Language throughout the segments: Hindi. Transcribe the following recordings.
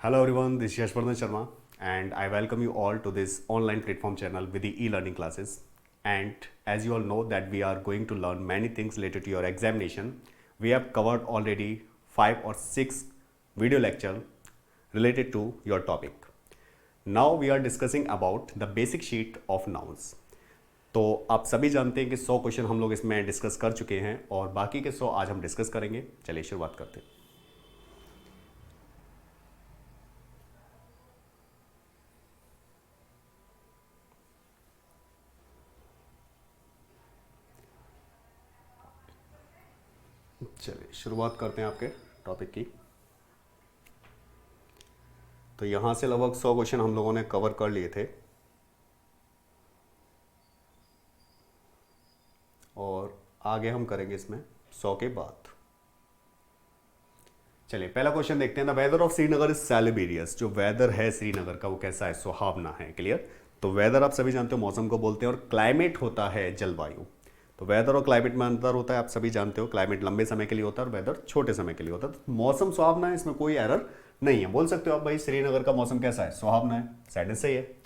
Hello everyone, this is Yashvardhan Sharma and I welcome you all to this online platform channel with the e-learning classes. And as you all know that we are going to learn many things related to your examination. We have covered already 5 or 6 video lecture related to your topic. Now we are discussing about the basic sheet of nouns. तो आप सभी जानते हैं कि 100 क्वेश्चन हम लोग इसमें डिस्कस कर चुके हैं और बाकी के 100 आज हम डिस्कस करेंगे। चलिए शुरुआत करते हैं। चलिए शुरुआत करते हैं आपके टॉपिक की। तो यहाँ से लगभग 100 क्वेश्चन हम लोगों ने कवर कर लिए थे और आगे हम करेंगे इसमें 100 के बाद। चलिए पहला क्वेश्चन देखते हैं। The weather of Srinagar is salubrious. जो वेदर है श्रीनगर का वो कैसा है? सुहावना है। क्लियर। तो वेदर आप सभी जानते हो मौसम को बोलते हैं और क्लाइमेट होता है जलवायु। तो वेदर और क्लाइमेट में अंतर होता है, आप सभी जानते हो। क्लाइमेट लंबे समय के लिए होता है और वेदर छोटे समय के लिए होता है। तो मौसम सुहावना है, इसमें कोई एरर नहीं है। बोल सकते हो आप भाई श्रीनगर का मौसम कैसा है? सुहावना है। सेंटेंस सही है।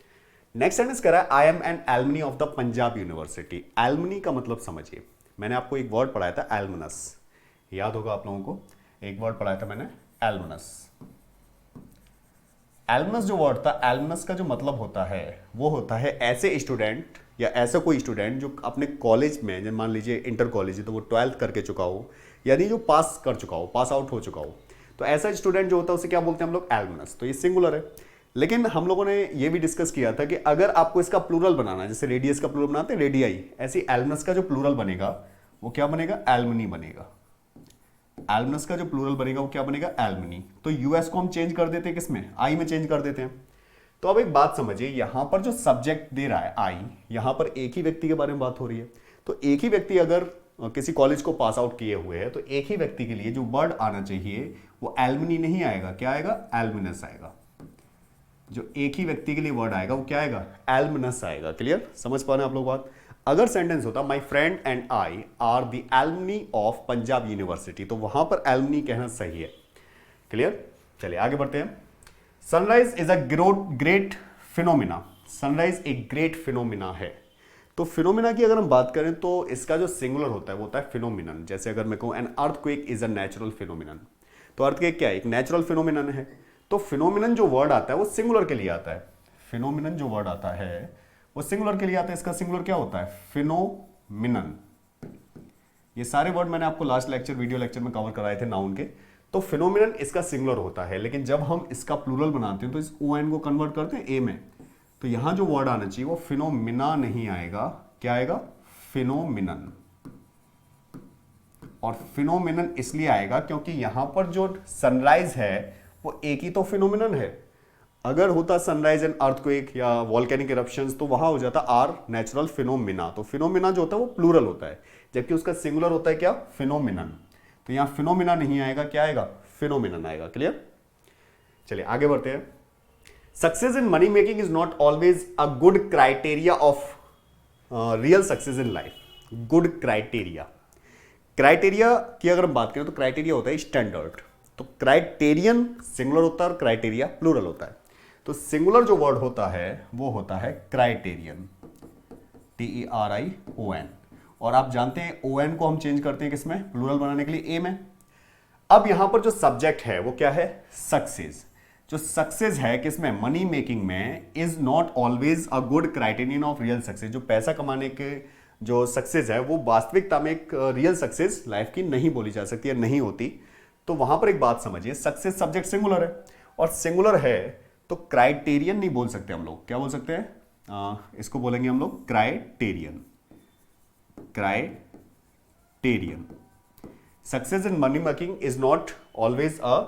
नेक्स्ट सेंटेंस कह रहा है I am an alumni of the Punjab university. Alumni का मतलब समझिए। मैंने आपको एक वर्ड पढ़ाया था एलमनस, याद होगा आप लोगों को। एक वर्ड पढ़ाया था मैंने एलमनस। एलमनस जो वर्ड था, एलमनस का जो मतलब होता है वो होता है ऐसे स्टूडेंट या ऐसा कोई स्टूडेंट जो अपने कॉलेज में, जब मान लीजिए इंटर कॉलेज है तो वो 12th करके चुका हो, यानी जो पास कर चुका हो, पास आउट हो चुका हो, तो ऐसा स्टूडेंट जो होता है उसे क्या बोलते हैं हम लोग? एलमनस। तो ये सिंगुलर है। लेकिन हम लोगों ने ये भी डिस्कस किया था कि अगर आपको इसका प्लूरल बनाना है, जैसे रेडियस का प्लूरल बनाते हैं रेडियाई, ऐसी एलमनस का जो प्लूरल बनेगा वो क्या बनेगा? एलमनी बनेगा। एलमनस का जो प्लूरल बनेगा वो क्या बनेगा? एलमनी। तो यूएस को हम चेंज कर देते हैं किसमें? आई में चेंज कर देते हैं। तो अब एक बात समझिए, यहां पर जो सब्जेक्ट दे रहा है आई, यहां पर एक ही व्यक्ति के बारे में बात हो रही है। तो एक ही व्यक्ति अगर किसी कॉलेज को पास आउट किए हुए हैं तो एक ही व्यक्ति के लिए जो वर्ड आना चाहिए वो एलमनी नहीं आएगा। क्या आएगा? एलमिनस आएगा। जो एक ही व्यक्ति के लिए वर्ड आएगा वो क्या आएगा? एलमिनस आएगा। क्लियर? समझ पा रहे हैं आप लोग बात? अगर सेंटेंस होता my friend and I R the alumni of Punjab university, तो वहां पर एलमनी कहना सही है। क्लियर? चलिए आगे बढ़ते हैं। Sunrise is a great phenomena. Sunrise एक ग्रेट फिनोमिना है। तो फिनोमिना की अगर हम बात करें तो इसका जो सिंगुलर होता है वो होता है फिनोमिनन। जैसे अगर मैं कहूं an earthquake is a natural phenomenon, तो अर्थक्वेक क्या है? एक नेचुरल फिनोमिनन है। तो फिनोमिनन जो वर्ड आता है वो सिंगुलर के लिए आता है। फिनोमिनन जो वर्ड आता है वो सिंगुलर के लिए आता है। इसका सिंगुलर क्या होता है? फिनोमिनन। ये सारे वर्ड मैंने आपको लास्ट लेक्चर, वीडियो लेक्चर में कवर कराए थे नाउन के। तो फिनोमिनन इसका सिंगुलर होता है, लेकिन जब हम इसका प्लूरल बनाते हैं तो इस ओ एन को कन्वर्ट करते हैं ए में, तो यहां जो वर्ड आना चाहिए वो फिनोमिना नहीं आएगा। क्या आएगा? फिनोमिनन। और फिनोमिनन इसलिए आएगा क्योंकि यहां पर जो सनराइज है वो एक ही तो फिनोमिनन है। अगर होता सनराइज एंड अर्थक्वेक या वॉल्केनिक इरप्शंस तो वहां हो जाता आर नेचुरल फिनोमिना। तो फिनोमिना जो होता है वो प्लूरल होता है, जबकि उसका सिंगुलर होता है क्या? फिनोमिनन। तो यहां फिनोमिना नहीं आएगा। क्या आएगा? फिनोमिनन आएगा। क्लियर? चलिए आगे बढ़ते हैं। Success in money making is not always a good criteria of real success in life. Good criteria. Criteria की अगर हम बात करें तो क्राइटेरिया होता है स्टैंडर्ड। तो क्राइटेरियन सिंगुलर होता है और क्राइटेरिया प्लूरल होता है। तो सिंगुलर जो वर्ड होता है वो होता है क्राइटेरियन, TERION। और आप जानते हैं ON को हम चेंज करते हैं किसमें? प्लूरल बनाने के लिए ए में। अब यहां पर जो सब्जेक्ट है वो क्या है? सक्सेस। जो सक्सेस है किसमें? मनी मेकिंग में, is not always a good criterion of real success. जो पैसा कमाने के जो सक्सेस है वो वास्तविकता में एक रियल सक्सेस लाइफ की नहीं बोली जा सकती है, नहीं होती। तो वहां पर एक बात समझिए, सक्सेस सब्जेक्ट सिंगुलर है और सिंगुलर है तो क्राइटेरियन नहीं बोल सकते हम लोग। क्या बोल सकते हैं? इसको बोलेंगे हम लोग criterion. Criterion. Success in money making is not always a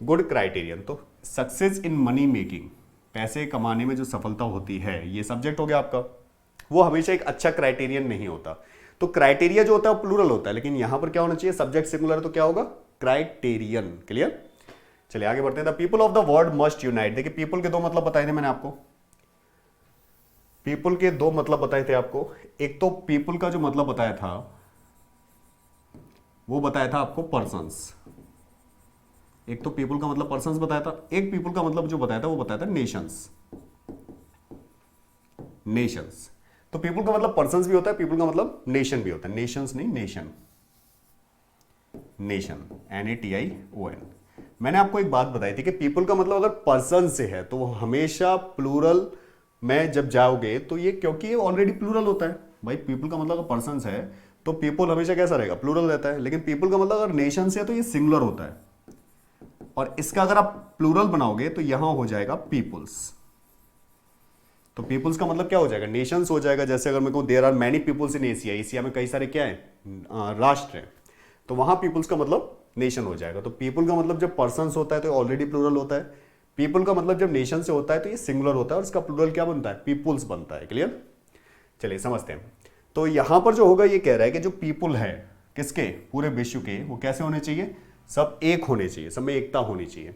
good criterion. तो सक्सेस इन मनी मेकिंग, पैसे कमाने में जो सफलता होती है, ये सब्जेक्ट हो गया आपका, वो हमेशा एक अच्छा क्राइटेरियन नहीं होता। तो क्राइटेरिया जो होता है वो प्लूरल होता है, लेकिन यहां पर क्या होना चाहिए? सब्जेक्ट सिंगुलर है तो क्या होगा? क्राइटेरियन। क्लियर? चलिए आगे बढ़ते हैं। The people of the world must unite. देखिए पीपल के दो मतलब बताए थे मैंने आपको। पीपल के दो मतलब बताए थे आपको। एक तो पीपल का जो मतलब बताया था वो बताया था आपको पर्सन्स, एक तो पीपल का मतलब पर्सन्स बताया था, एक पीपल का मतलब जो बताया था वो बताया था नेशंस। नेशंस, तो पीपल का मतलब पर्सन्स भी होता है, पीपल का मतलब नेशन भी होता है, नेशंस नहीं नेशन, नेशन NATION। मैंने आपको एक बात बताई थी कि पीपल का मतलब अगर पर्सन से है तो वो हमेशा प्लूरल में जब जाओगे तो ये, क्योंकि ये ऑलरेडी प्लूरल होता है भाई, पीपल का मतलब अगर पर्सन है तो पीपल हमेशा कैसा रहेगा, प्लूरल रहता है। लेकिन पीपल का मतलब अगर नेशन से है तो ये सिंगुलर होता है, और इसका अगर आप प्लूरल बनाओगे तो यहां हो जाएगा पीपल्स। तो पीपल्स का मतलब क्या हो जाएगा, नेशंस हो जाएगा। जैसे अगर मैं कहूं there are many peoples in Asia, Asia में कई सारे क्या है, राष्ट्र हैं, तो वहां पीपल्स का मतलब नेशन हो जाएगा। तो पीपल का मतलब जब पर्सन्स होता है तो ऑलरेडी प्लूरल होता है, पीपल का मतलब जब नेशन से होता है तो ये सिंगुलर होता है और इसका प्लूरल क्या बनता है, पीपल्स बनता है। क्लियर, चलिए समझते हैं। तो यहां पर जो होगा ये कह रहा है कि जो पीपल है किसके, पूरे विश्व के, वो कैसे होने चाहिए, सब एक होने चाहिए, सब में एकता होनी चाहिए।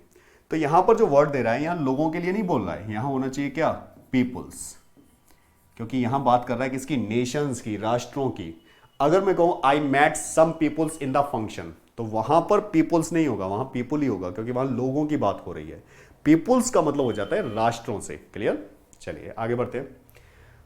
तो यहां पर जो वर्ड दे रहा है, यहां लोगों के लिए नहीं बोल रहा है, यहां होना चाहिए क्या, पीपल्स, क्योंकि यहां बात कर रहा है किसकी, नेशंस की, राष्ट्रों की। अगर मैं कहूं I met some peoples in the function, तो वहां पर पीपल्स नहीं होगा, वहां पीपल ही होगा, क्योंकि वहां लोगों की बात हो रही है। पीपल्स का मतलब हो जाता है राष्ट्रों से। क्लियर, चलिए आगे बढ़ते हैं।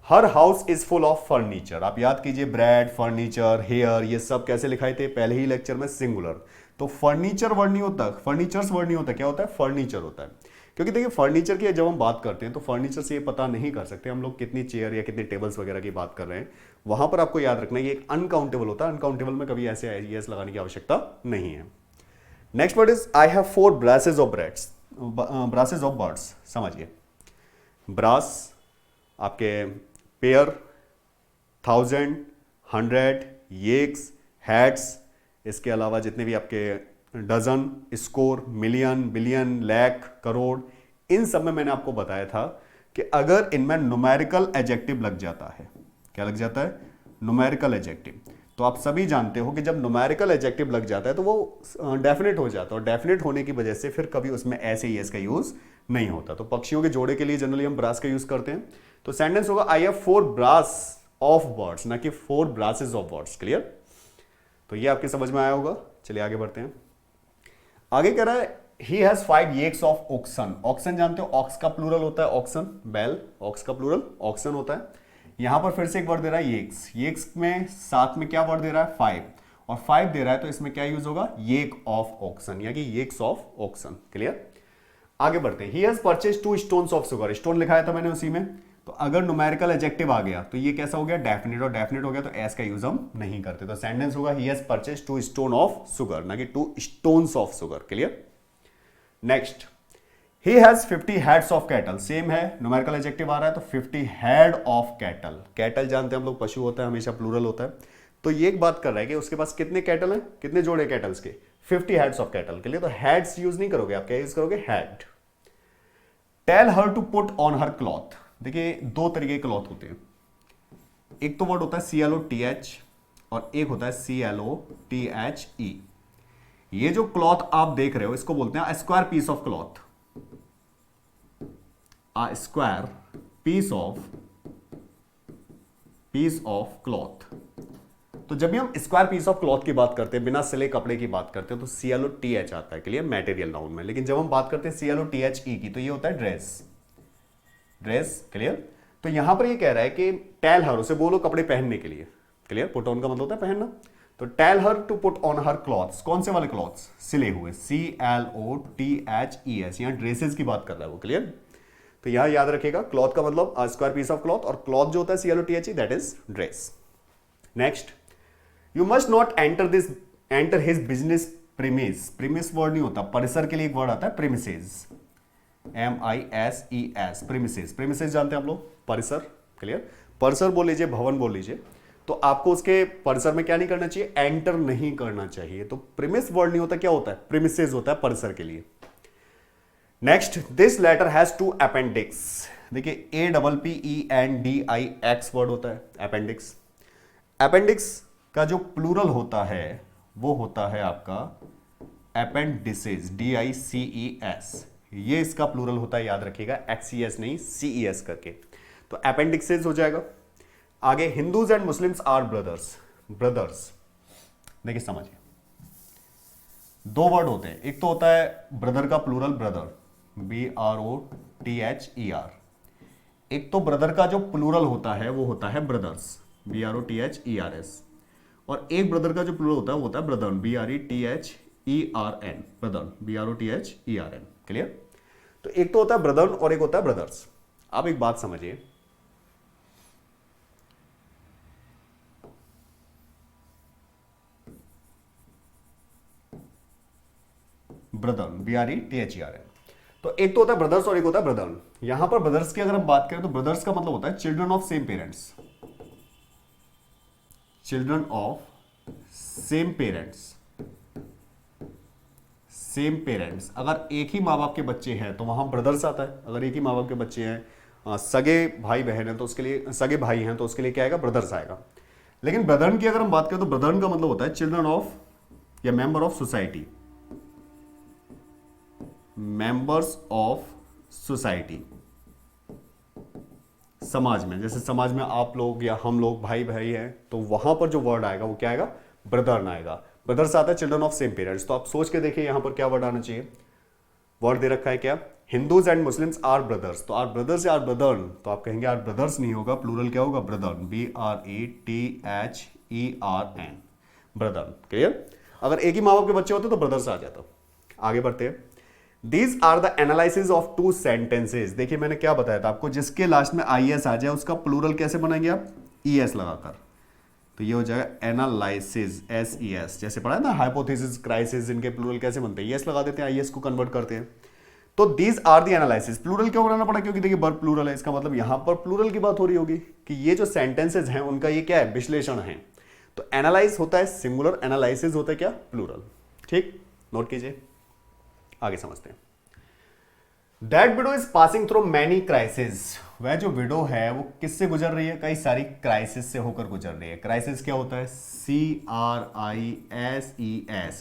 Her house is full of furniture. आप याद कीजिए, ब्रेड, फर्नीचर, हेयर, ये सब कैसे लिखाए थे पहले ही लेक्चर में, सिंगुलर। तो फर्नीचर वर्ड नहीं होता, फर्नीचर्स वर्ड नहीं होता, क्या होता है, फर्नीचर होता है। क्योंकि देखिए फर्नीचर की जब हम बात करते हैं तो फर्नीचर से ये पता नहीं कर सकते हम लोग कितनी चेयर या कितनी टेबल्स वगैरह की बात कर रहे हैं। वहां पर आपको याद रखना ये एक अनकाउंटेबल होता है, अनकाउंटेबल में कभी ऐसे IES लगाने की आवश्यकता नहीं है। Next word is I have 4 braces of breads, braces of birds. समझिए, ब्रास आपके पेयर, 1000, 100, येक्स, हैट्स, इसके अलावा जितने भी आपके dozen, score, million, billion, lakh, crore, इन सब में मैंने आपको बताया था कि अगर इनमें न्यूमेरिकल एडजेक्टिव लग जाता है, क्या लग जाता है, न्यूमेरिकल एडजेक्टिव, तो आप सभी जानते हो कि जब न्यूमेरिकल एडजेक्टिव लग जाता है तो वो डेफिनेट हो जाता है, और डेफिनेट होने की वजह से फिर कभी उसमें ऐसे ही एस का यूज नहीं होता। तो पक्षियों के जोड़े के लिए जनरली हम ब्रास का यूज करते हैं। तो सेंटेंस होगा I have 4 brace of birds, ना कि 4 ब्रासेस ऑफ बर्ड्स। क्लियर, तो ये आपके समझ में आया होगा। चलिए आगे बढ़ते हैं। आगे कह रहा है he has 5 yokes of oxen. Oxen जानते हो, ऑक्स का प्लूरल होता है ऑक्सन, बैल, ऑक्स का प्लूरल ऑक्सन होता है। यहां पर फिर से एक वर्ड दे रहा है येक्स, येक्स में साथ में क्या वर्ड दे रहा है, 5, और 5 दे रहा है तो इसमें क्या यूज होगा, येक ऑफ ऑक्सन, यानी येक्स ऑफ ऑक्सन। क्लियर, आगे बढ़ते हैं। He has purchase 2 stones of sugar, stone लिखाया था मैंने उसी में, तो अगर न्यूमेरिकल एडजेक्टिव आ गया तो ये कैसा हो गया, डेफिनेट, और डेफिनेट हो गया तो एस का यूज हम नहीं करते। तो सेंटेंस होगा he has purchase 2 stone of sugar, ना कि 2 stones of sugar. Clear, next, he has 50 heads of cattle, same है, न्यूमेरिकल एडजेक्टिव आ रहा है तो 50 हेड ऑफ कैटल। कैटल जानते हैं हम लोग पशु होता है, हमेशा प्लूरल होता है। तो ये एक बात कर रहा है कि उसके पास कितने कैटल हैं, कितने जोड़े कैटल्स के, 50 हेड्स ऑफ कैटल के लिए। तो हेड्स यूज नहीं करोगे आप, क्या यूज करोगे, head. Tell her to put on her cloth. देखिए 2 तरीके के क्लॉथ होते हैं, एक तो वर्ड होता है CLOTH और एक होता है CLOTHE। ये जो क्लॉथ आप देख रहे हो इसको बोलते हैं square piece of cloth, a square piece of cloth। तो जब भी हम स्क्वायर पीस ऑफ क्लॉथ की बात करते हैं, बिना सिले कपड़े की बात करते हैं, तो CLOTH आता है, क्लियर, मटेरियल नाउन में। लेकिन जब हम बात करते हैं CLOTHE की तो ये होता है ड्रेस, ड्रेस। क्लियर, तो यहां पर ये कह रहा है कि टेल हर, उसे बोलो कपड़े पहनने के लिए। क्लियर, पुट ऑन का मतलब होता है पहनना। तो tell her to put on her clothes, कौन से वाले क्लॉथ्स, सिले हुए, CLOTHES, यहां ड्रेसेस की बात कर रहा है वो। क्लियर, तो यहां याद रखिएगा क्लॉथ का मतलब स्क्वायर पीस ऑफ क्लॉथ, और क्लॉथ जो होता है CLOTHE, that is dress. Next, you must not enter his business premise. Premise word नहीं होता, परिसर के लिए एक वर्ड आता है प्रीमिसेस, MISES, प्रीमिसेस। प्रीमिसेस जानते हैं आप लोग, परिसर। क्लियर, परिसर बोल लीजिए, भवन बोल लीजिए, तो आपको उसके परिसर में क्या नहीं करना चाहिए, एंटर नहीं करना चाहिए। तो प्रीमिस वर्ड नहीं होता, क्या होता है, प्रीमिसेस होता है, परिसर के लिए। Next, this letter has 2 appendix. देखिए APPENDIX वर्ड होता है अपेंडिक्स। अपेंडिक्स का जो प्लूरल होता है वो होता है आपका अपेंडिसेस, DICES। ये इसका प्लूरल होता है, याद रखिएगा, XES नहीं, CES करके। तो अपेंडिक्सेस हो जाएगा। आगे, Hindus and Muslims are brothers. Brothers, देखिए समझिए, दो वर्ड होते हैं, एक तो होता है ब्रदर का प्लूरल ब्रदर, BROTHER, एक तो ब्रदर का जो प्लूरल होता है वो होता है ब्रदर्स, BROTHERS, और एक ब्रदर का जो प्लूरल होता है वो होता है Brethren, BRETHERN, brother, BROTHERN। Clear? तो एक तो होता है ब्रदरन और एक होता है ब्रदर्स। आप एक बात समझिए, ब्रदरन, BRETHERN। तो एक तो होता है ब्रदर्स और एक होता है ब्रदरन। यहां पर ब्रदर्स की अगर हम बात करें तो ब्रदर्स का मतलब होता है children of same parents, children of same parents, same parents. अगर एक ही माँ बाप के बच्चे हैं तो वहां ब्रदर्स आता है, अगर एक ही माँ बाप के बच्चे हैं, सगे भाई बहन है तो उसके लिए, सगे भाई हैं तो उसके लिए क्या आएगा, ब्रदर्स आएगा। लेकिन ब्रदरन की अगर हम बात करें तो ब्रदरन का मतलब होता है चिल्ड्रन ऑफ या member of society, members of society, समाज में। जैसे समाज में आप लोग या हम लोग भाई भाई हैं तो वहां पर जो वर्ड आएगा वो क्या आएगा, ब्रदरन आएगा। ब्रदर्स आता है चिल्ड्रन ऑफ सेम पेरेंट्स। तो आप सोच के देखिए यहां पर क्या वर्ड आना चाहिए, वर्ड दे रखा है क्या, Hindus and Muslims are brothers. तो आर ब्रदर्स या आर ब्रदरन, तो आप कहेंगे आर ब्रदर्स नहीं होगा, प्लूरल क्या होगा, ब्रदरन, BRETHERN, ब्रदरन। क्लियर? अगर एक ही माँ बाप के बच्चे होते तो ब्रदर्स आ जाता। आगे बढ़ते हैं। These are the analysis of two sentences। देखिए मैंने क्या बताया था आपको, जिसके लास्ट में IS आ जाए उसका प्लूरल कैसे बनाएंगे आप, ES लगाकर। तो ये हो जाएगा एनालिसिस, SES। जैसे पढ़ा है ना हाइपोथेसिस, क्राइसिस, इनके प्लूरल कैसे बनते हैं, ES लगा देते हैं, IS को कन्वर्ट करते हैं। तो these are the analysis. Plural क्यों बनाना पड़ा, क्योंकि देखिए वर्ब प्लूरल है, इसका मतलब यहां पर प्लूरल की बात हो रही होगी कि ये जो सेंटेंसेज हैं उनका ये क्या है, विश्लेषण है। तो एनालाइज होता है सिंगुलर, एनालिसिस होता है क्या, प्लूरल। ठीक, नोट कीजिए, आगे समझते हैं। That window is passing through many crisis. वह जो विडो है वो किससे गुजर रही है, कई सारी क्राइसिस से होकर गुजर रही है। क्राइसिस क्या होता है, CRISES।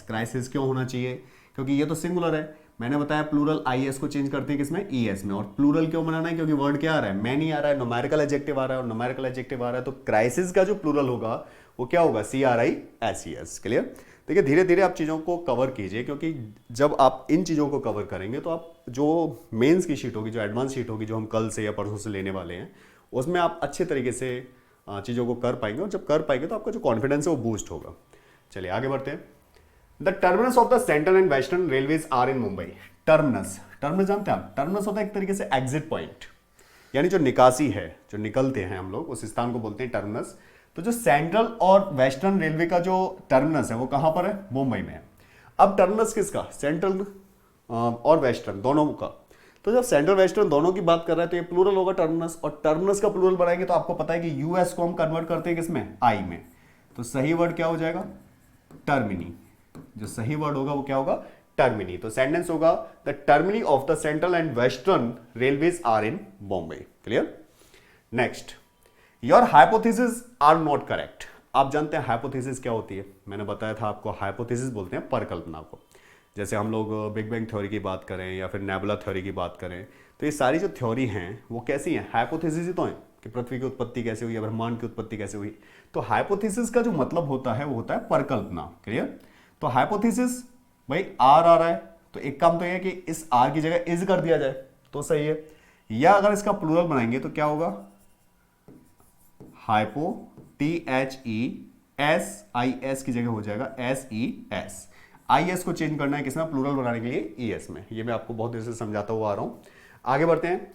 क्राइसिस क्यों होना चाहिए, क्योंकि ये तो सिंगुलर है। मैंने बताया प्लूरल IS को चेंज करते हैं किसमें, ES में। और प्लूरल क्यों बनाना है, क्योंकि वर्ड क्या आ रहा है, मैनी आ रहा है, न्यूमेरिकल एडजेक्टिव आ रहा है, और न्यूमेरिकल एडजेक्टिव आ रहा है। तो क्राइसिस का जो प्लूरल होगा वो क्या होगा, CRISES। क्लियर? देखिए धीरे धीरे आप चीज़ों को कवर कीजिए, क्योंकि जब आप इन चीज़ों को कवर करेंगे तो आप जो मेंस की शीट होगी, जो एडवांस शीट होगी, जो हम कल से या परसों से लेने वाले हैं, उसमें आप अच्छे तरीके से चीज़ों को कर पाएंगे। और जब कर पाएंगे तो आपका जो कॉन्फिडेंस है वो बूस्ट होगा। चलिए आगे बढ़ते हैं। The terminus of the central and western railways are in Mumbai. Terminus, terminus जानते हैं आप, टर्मिनस होता है एक तरीके से एग्जिट पॉइंट, यानी जो निकासी है, जो निकलते हैं हम लोग, उस स्थान को बोलते हैं टर्मिनस। तो जो सेंट्रल और वेस्टर्न रेलवे का जो टर्मिनस है वो कहां पर है, मुंबई में है। अब टर्मिनस किसका, सेंट्रल और वेस्टर्न दोनों का। तो जब सेंट्रल वेस्टर्न दोनों की बात कर रहा है तो ये प्लूरल होगा टर्मिनस, और टर्मिनस का प्लूरल बनाएंगे तो आपको पता है कि यूएस को हम कन्वर्ट करते हैं किसमें, आई में। तो सही वर्ड क्या हो जाएगा, टर्मिनी। जो सही वर्ड होगा वो क्या होगा, टर्मिनी। तो सेंटेंस होगा the termini of the central and western railways are in Bombay. Clear? Next, your hypothesis are not correct. आप जानते हैं हाइपोथेसिस क्या होती है, मैंने बताया था आपको, हाइपोथेसिस बोलते हैं परिकल्पना को। जैसे हम लोग बिग बैंग थ्योरी की बात करें या फिर नेबुला थ्योरी की बात करें, तो ये सारी जो थ्योरी हैं वो कैसी हैं, हाइपोथेसिस ही तो हैं कि पृथ्वी की उत्पत्ति कैसे हुई या ब्रह्मांड की उत्पत्ति कैसे हुई। तो हाइपोथेसिस का जो मतलब होता है वो होता है परिकल्पना। क्लियर? तो हाइपोथेसिस भाई आर आ रहा है तो एक काम तो ये है कि इस आर की जगह इज कर दिया जाए तो सही है, या अगर इसका प्लूरल बनाएंगे तो क्या होगा, हाइपो, THESIS की जगह हो जाएगा SES। IS को चेंज करना है किसमें, प्लूरल बनाने के लिए ES में। ये मैं आपको बहुत देर से समझाता हुआ आ रहा हूं। आगे बढ़ते हैं।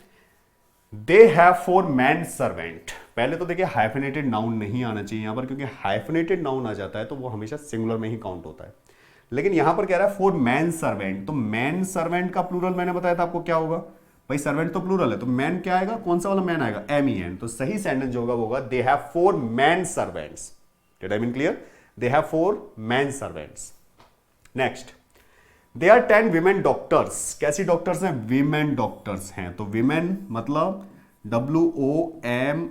दे हैव 4 मैन सर्वेंट। पहले तो देखिए हाइफिनेटेड नाउन नहीं आना चाहिए यहां पर, क्योंकि हाइफिनेटेड नाउन आ जाता है तो वो हमेशा सिंगुलर में ही काउंट होता है। लेकिन यहां पर कह रहा है 4 मैन सर्वेंट। तो मैन सर्वेंट का प्लूरल मैंने बताया था आपको क्या होगा भाई, सर्वेंट तो प्लूरल है तो मैन क्या आएगा, कौन सा वाला मैन आएगा, MEN। तो सही सेंटेंस जो होगा वो होगा they have 4 man servants. Did I mean clear? They have 4 man servants. Next, they are 10 women doctors. कैसी डॉक्टर्स हैं, विमेन डॉक्टर्स हैं। तो विमेन मतलब WOMEN,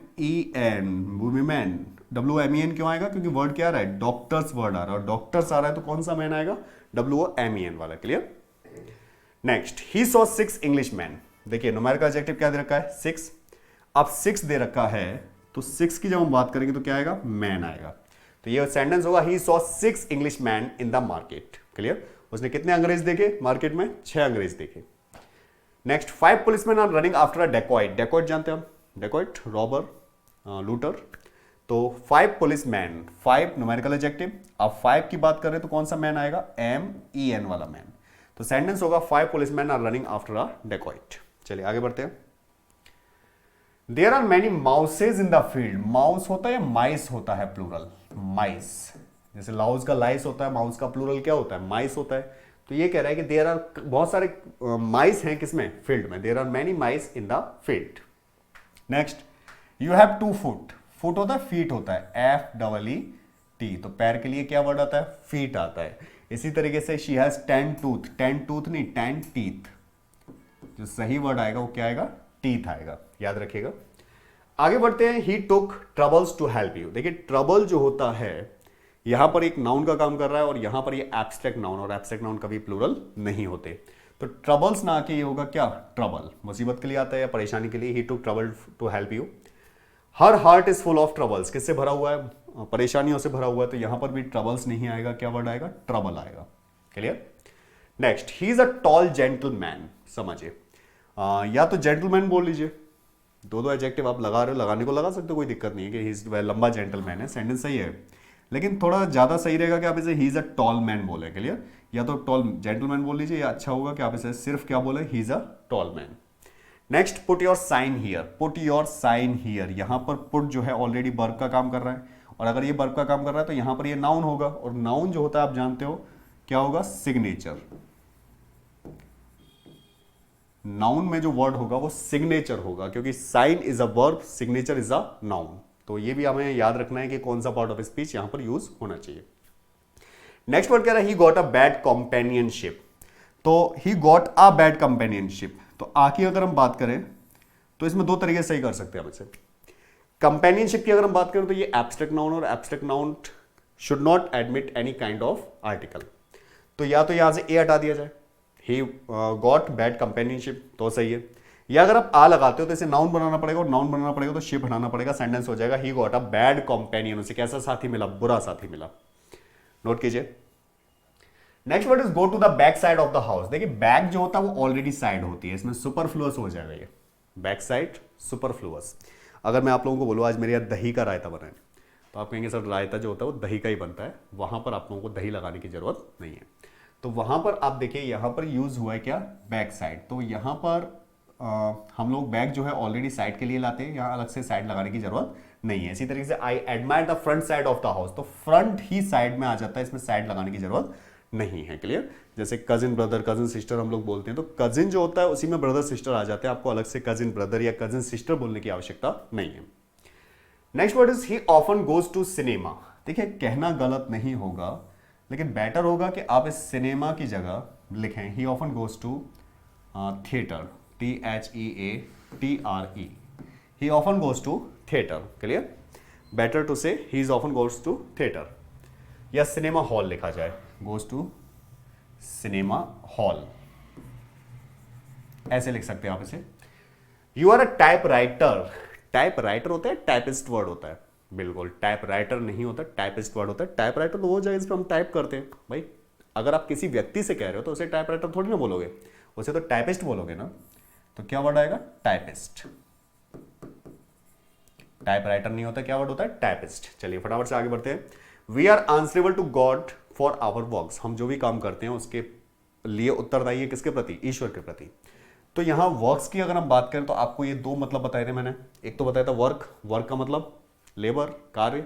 वुमेन। WOMEN क्यों आएगा, क्योंकि वर्ड क्या आ रहा है, डॉक्टर्स वर्ड आ रहा है, और डॉक्टर्स आ रहा है तो कौन सा मैन आएगा, WOMEN वाला। क्लियर? नेक्स्ट, ही सॉ 6 इंग्लिश मैन। देखिए न्यूमेरिकल एडजेक्टिव क्या दे रखा है, 6। अब 6 दे रखा है तो 6 की जब हम बात करेंगे तो क्या आएगा, मैन आएगा। तो ये सेंटेंस होगा he saw 6 English man in the market. Clear? उसने कितने अंग्रेज देखे मार्केट में? 6 अंग्रेज देखे। Next 5 policeman are running after a dacoit. Dacoit जानते हैं हम? Dacoit robber, looter. तो 5 पुलिसमैन, 5 न्यूमेरिकल एडजेक्टिव। अब 5 की बात करें तो कौन सा मैन आएगा? MEN वाला मैन। तो सेंटेंस होगा 5 policeman are running after a dacoit. चलिए आगे बढ़ते हैं। There are many mouses in the field. Mouse होता है या माइस होता है प्लूरल? माइस। जैसे लाउस का लाइस होता है, माउस का प्लूरल क्या होता है? माइस होता है। तो ये कह रहा है कि देयर आर बहुत सारे माइस हैं किसमें? फील्ड में। There are many mice in the field. Next, you have 2 foot. Foot होता है, फीट होता है, FEET। तो पैर के लिए क्या वर्ड आता है? फीट आता है। इसी तरीके से शी हैज 10 टूथ। 10 टूथ नहीं, 10 टीथ। जो सही वर्ड आएगा वो क्या आएगा? टीथ आएगा, याद रखिएगा। आगे बढ़ते हैं। ही टुक ट्रबल्स टू हेल्प यू। देखिए ट्रबल जो होता है यहां पर एक नाउन का काम कर रहा है और यहां पर ये एब्स्ट्रैक्ट नाउन, और एब्स्ट्रैक्ट नाउन कभी प्लूरल नहीं होते। तो ट्रबल्स ना आके ये होगा क्या? ट्रबल। मुसीबत के लिए आता है या परेशानी के लिए। He took trouble to help you. Her heart is full of troubles. किससे भरा हुआ है? परेशानियों से भरा हुआ है। तो यहां पर भी ट्रबल्स नहीं आएगा, क्या वर्ड आएगा? ट्रबल आएगा। Clear? Next, he is a toll gentleman. समझिए, या तो जेंटलमैन बोल लीजिए, दो एडजेक्टिव आप लगा रहे हो, लगाने को लगा सकते हो, कोई दिक्कत नहीं है कि ही इज लंबा जेंटलमैन है, सेंटेंस सही है। लेकिन थोड़ा ज्यादा सही रहेगा कि आप इसे ही इज अ टॉल मैन बोले। क्लियर? या तो टॉल जेंटलमैन बोल लीजिए, या अच्छा होगा कि आप इसे सिर्फ क्या बोले? He is a tall man. Next, put your sign here. Put your sign here. यहां पर पुट जो है ऑलरेडी वर्ब का काम कर रहा है, और अगर ये वर्ब का काम कर रहा है तो यहां पर ये नाउन होगा, और नाउन जो होता है आप जानते हो क्या होगा? सिग्नेचर। नाउन में जो वर्ड होगा वो सिग्नेचर होगा, क्योंकि sign is a verb, signature is a noun. तो ये भी हमें याद रखना है कि कौन सा पार्ट ऑफ स्पीच यहां पर यूज होना चाहिए। नेक्स्ट वर्ड क्या रहा है? He got a bad companionship. तो he got a bad companionship. तो आ की अगर हम बात करें तो इसमें दो तरीके से सही कर सकते हैं हम इसे। कंपेनियनशिप की अगर हम बात करें तो ये एब्स्ट्रैक्ट नाउन, और abstract noun should not admit any kind of article. तो या तो यहां से ए हटा दिया जाए, ही गॉट बैड कंपेनियनशिप, तो सही है। या अगर आप आ लगाते हो तो इसे नाउन बनाना पड़ेगा, और नाउन बनाना पड़ेगा तो शिप हटाना पड़ेगा, सेंटेंस हो जाएगा he got a bad companion. उसे कैसा साथी मिला? बुरा साथी मिला। नोट कीजिए। Next word is go to the back side of the house. देखिए बैक जो होता है वो ऑलरेडी साइड होती है, इसमें सुपरफ्लुअस हो जाएगा ये बैक साइड, सुपरफ्लुअस। अगर मैं आप लोगों को बोलूँ आज मेरे यहाँ दही का रायता बना है, तो आप कहेंगे सर रायता जो होता है वो दही का ही बनता है, वहां पर आप लोगों को दही लगाने की जरूरत नहीं है। तो वहां पर आप देखिए यहां पर यूज हुआ है क्या? Back side. तो यहां पर हम लोग बैक जो है ऑलरेडी साइड के लिए लाते हैं, यहां अलग से साइड लगाने की जरूरत नहीं है। इसी तरीके से I admire the front side of the house, तो फ्रंट ही साइड में आ जाता है, इसमें साइड लगाने की जरूरत नहीं है। क्लियर? जैसे कजिन ब्रदर, कजिन सिस्टर हम लोग बोलते हैं, तो कजिन जो होता है उसी में ब्रदर सिस्टर आ जाते हैं, आपको अलग से कजिन ब्रदर या कजिन सिस्टर बोलने की आवश्यकता नहीं है। Next word is he often goes to cinema. देखिए कहना गलत नहीं होगा, लेकिन बेटर होगा कि आप इस सिनेमा की जगह लिखें he often goes to theatre, THEATRE। He often goes to theatre. Clear? Better to say he is often goes to theatre, या सिनेमा हॉल लिखा जाए, गोज टू सिनेमा हॉल, ऐसे लिख सकते हैं आप इसे। You are a typewriter. Typewriter होता है, टाइपिस्ट वर्ड होता है, बिल्कुल टाइप राइटर नहीं होता, टाइपिस्ट वर्ड होता है। टाइप राइटर तो वो जगह जिस पर हम टाइप करते हैं भाई। अगर आप किसी व्यक्ति से कह रहे हो तो उसे टाइप राइटर थोड़ी ना बोलोगे, उसे तो टाइपिस्ट बोलोगे ना। तो क्या वर्ड आएगा? टाइपिस्ट। टाइप राइटर नहीं होता, क्या वर्ड होता है? टाइपिस्ट। चलिए फटाफट से आगे बढ़ते हैं। We are answerable to God for our works. हम जो भी काम करते हैं उसके लिए उत्तरदायी है किसके प्रति? ईश्वर के प्रति। तो यहां वर्क्स की अगर हम बात करें तो आपको ये दो मतलब बताए थे मैंने। एक तो बताया था वर्क, वर्क का मतलब लेबर, कार्य।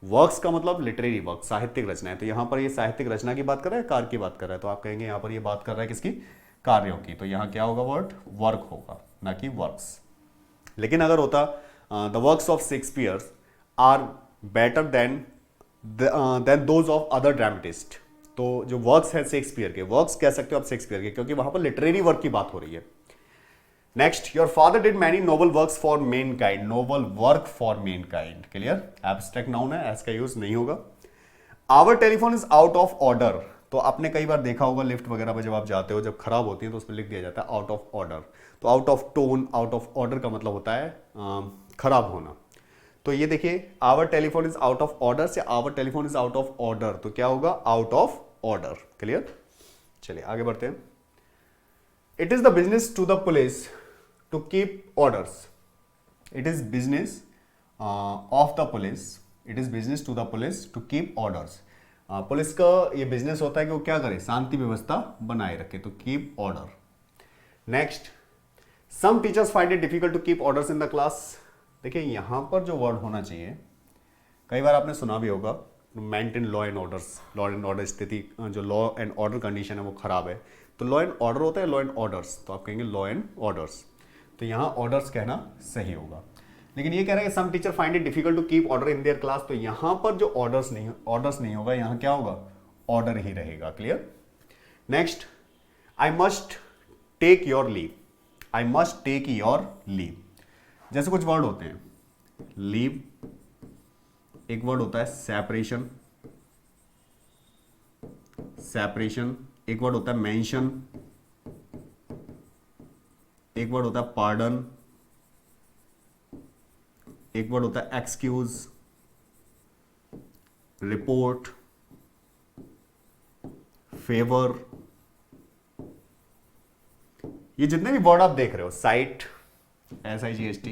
वर्क्स का मतलब लिटरेरी वर्क, साहित्यिक रचनाएं। तो यहां पर ये साहित्यिक रचना की बात कर रहा है, कार्य की बात कर रहा है, तो आप कहेंगे यहां पर ये बात कर रहा है किसकी? कार्यों की। तो यहां क्या होगा? वर्ड वर्क होगा, ना कि वर्क्स। लेकिन अगर होता the works of Shakespeare are better than those of other dramatist, तो जो वर्क्स है शेक्सपियर के, वर्क्स कह सकते हो आप शेक्सपियर के, क्योंकि वहां पर लिटरेरी वर्क की बात हो रही है। Next, your father did many noble works for mankind. Noble work for mankind. Clear? Abstract noun है, एस का यूज नहीं होगा। Our telephone is out of order. तो आपने कई बार देखा होगा लिफ्ट वगैरह पर जब आप जाते हो, जब खराब होती है तो उसमें लिख दिया जाता है आउट ऑफ ऑर्डर। तो out of tone, out of order का मतलब होता है खराब होना। तो ये देखिए our telephone is out of order से our telephone is out of order, तो क्या होगा, आउट ऑफ ऑर्डर। क्लियर। चलिए आगे बढ़ते हैं। It is the business to the police to keep orders. It is business of the police, it is business to the police to keep orders. Police का ये बिजनेस होता है कि वो क्या करे, शांति व्यवस्था बनाए रखे, तो keep order. Next, some teachers find it difficult to keep orders in the class. देखिए यहां पर जो वर्ड होना चाहिए, कई बार आपने सुना भी होगा, maintain law and orders, law and order स्थिति, जो लॉ एंड ऑर्डर कंडीशन है वो खराब है, तो लॉ एंड ऑर्डर होता है लॉ एंड ऑर्डर्स, तो आप कहेंगे लॉ एंड ऑर्डर्स, तो यहां ऑर्डर्स कहना सही होगा। लेकिन ये कह रहा है कि some teacher find it difficult to keep order in their class, तो यहां पर जो ऑर्डर्स नहीं होगा, यहां क्या होगा, ऑर्डर ही रहेगा। Clear. Next, I must take your leave, I must take your leave. जैसे कुछ वर्ड होते हैं, लीव, एक वर्ड होता है सेपरेशन, सेपरेशन, एक वर्ड होता है मेंशन, एक वर्ड होता है पार्डन, एक वर्ड होता है एक्सक्यूज, रिपोर्ट, फेवर। ये जितने भी वर्ड आप देख रहे हो, साइट, SIGHT,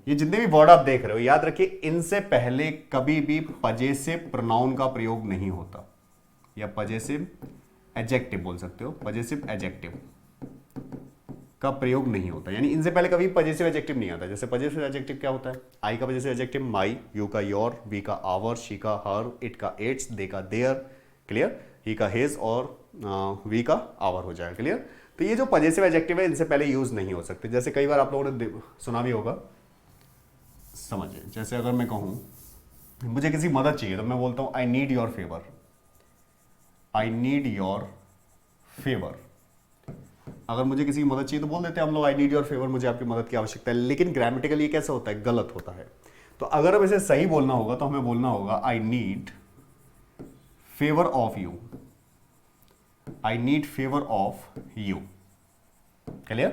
ये जितने भी वर्ड आप देख रहे हो, याद रखिए इनसे पहले कभी भी पजेसिव प्रोनाउन का प्रयोग नहीं होता, या पजेसिव एडजेक्टिव बोल सकते हो, पजेसिव एडजेक्टिव का प्रयोग नहीं होता, यानी इनसे पहले कभी पजेसिव एडजेक्टिव नहीं आता। जैसे पजेसिव एडजेक्टिव क्या होता है, आई का पजेसिव एडजेक्टिव माई, यू का योर, वी का आवर, शी का हर, इट का इट्स, दे का देयर। क्लियर। ही का हिज और वी का आवर हो जाएगा। क्लियर। तो ये जो पजेसिव एडजेक्टिव है इनसे पहले यूज नहीं हो सकते। जैसे कई बार आप लोगों ने सुना भी होगा, समझिए, जैसे अगर मैं कहूं मुझे किसी मदद चाहिए, तो मैं बोलता हूं I need your favour, I need your favour. अगर मुझे किसी की मदद चाहिए तो बोल देते हैं हम लोग आई नीड योर फेवर, मुझे आपकी मदद की आवश्यकता है। लेकिन ग्रामेटिकली ये कैसे होता है, गलत होता है। तो अगर अब इसे सही बोलना होगा तो हमें बोलना होगा I need favour of you, I need favour of you. Clear.